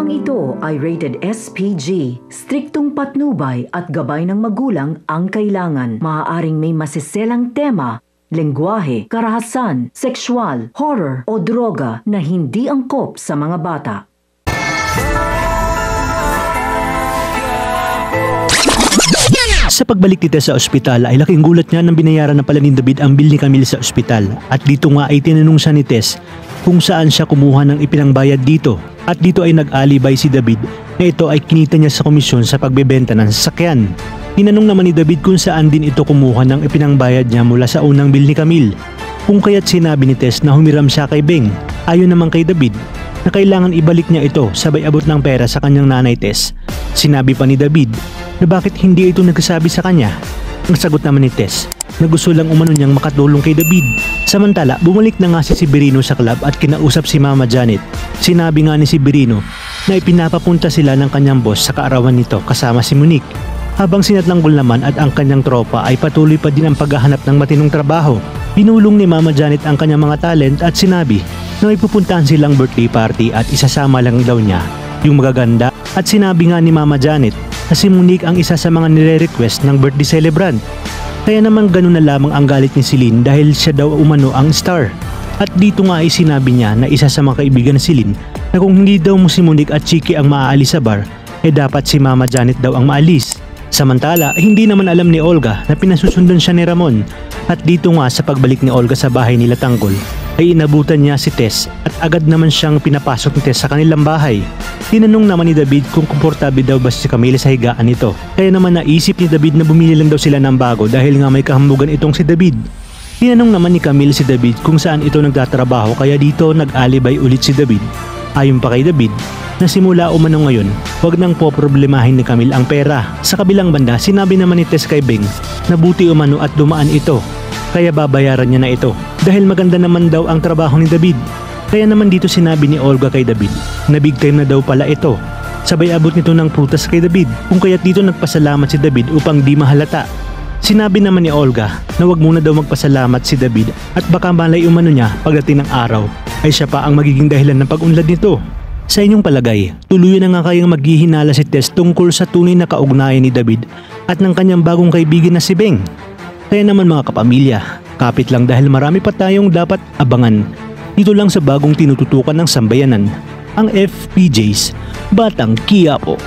Programang ito ay rated SPG. Striktong patnubay at gabay ng magulang ang kailangan. Maaaring may masiselang tema, lengguwahe, karahasan, sexual, horror o droga na hindi angkop sa mga bata. Sa pagbalik ni Tess sa ospital ay laking gulat niya nang binayaran na pala ni David ang bill ni Camille sa ospital. At dito nga ay tinanong siya ni Tess kung saan siya kumuha ng ipinangbayad dito. At dito ay nag-alibay si David na ito ay kinita niya sa komisyon sa pagbebenta ng sasakyan. Tinanong naman ni David kung saan din ito kumuha ng ipinangbayad niya mula sa unang bill ni Camille. Kung kaya't sinabi ni Tess na humiram siya kay Beng. Ayon naman kay David na kailangan ibalik niya ito sabay abot ng pera sa kanyang nanay Tess. Sinabi pa ni David na bakit hindi ito nagsasabi sa kanya. Ang sagot naman ni Tess na gusto lang umano niyang makatulong kay David. Samantala, bumalik na nga si Severino sa club at kinausap si Mama Janet. Sinabi nga ni Severino na ipinapapunta sila ng kanyang boss sa kaarawan nito kasama si Monique. Habang si Natanggol naman at ang kanyang tropa ay patuloy pa din ang paghahanap ng matinong trabaho. Pinulong ni Mama Janet ang kanyang mga talent at sinabi na may pupuntahan silang birthday party at isasama lang daw niya yung magaganda. At sinabi nga ni Mama Janet na si Monique ang isa sa mga nire-request ng birthday celebrant. Kaya naman ganun na lamang ang galit ni Celine dahil siya daw umano ang star. At dito nga ay sinabi niya na isa sa mga kaibigan ni Celine na kung hindi daw mo si Monique at Chiki ang maaalis sa bar, eh dapat si Mama Janet daw ang maalis. Samantala, hindi naman alam ni Olga na pinasusundan siya ni Ramon. At dito nga sa pagbalik ni Olga sa bahay nila Tanggol ay inabutan niya si Tess at agad naman siyang pinapasok ni Tess sa kanilang bahay. Tinanong naman ni David kung komportable daw ba si Camille sa higaan nito. Kaya naman naisip ni David na bumili lang daw sila ng bago dahil nga may kahambugan itong si David. Tinanong naman ni Camille si David kung saan ito nagtatrabaho kaya dito nag-alibay ulit si David. Ayon pa kay David na simula umano ngayon, wag nang poproblemahin ni Camille ang pera. Sa kabilang banda, sinabi naman ni Tess kay Beng na buti umano at dumaan ito. Kaya babayaran niya na ito dahil maganda naman daw ang trabaho ni David. Kaya naman dito sinabi ni Olga kay David na big time na daw pala ito. Sabay abot nito ng prutas kay David kung kaya't dito nagpasalamat si David upang di mahalata. Sinabi naman ni Olga na wag muna daw magpasalamat si David at baka malay umano niya pagdating ng araw ay siya pa ang magiging dahilan ng pag-unlad nito. Sa inyong palagay, tuluyan na nga kayang maghihinala si Tess tungkol sa tunay na kaugnayan ni David at ng kanyang bagong kaibigan na si Beng. Kaya naman mga kapamilya, kapit lang dahil marami pa tayong dapat abangan. Dito lang sa bagong tinututukan ng sambayanan, ang FPJ's Batang Quiapo.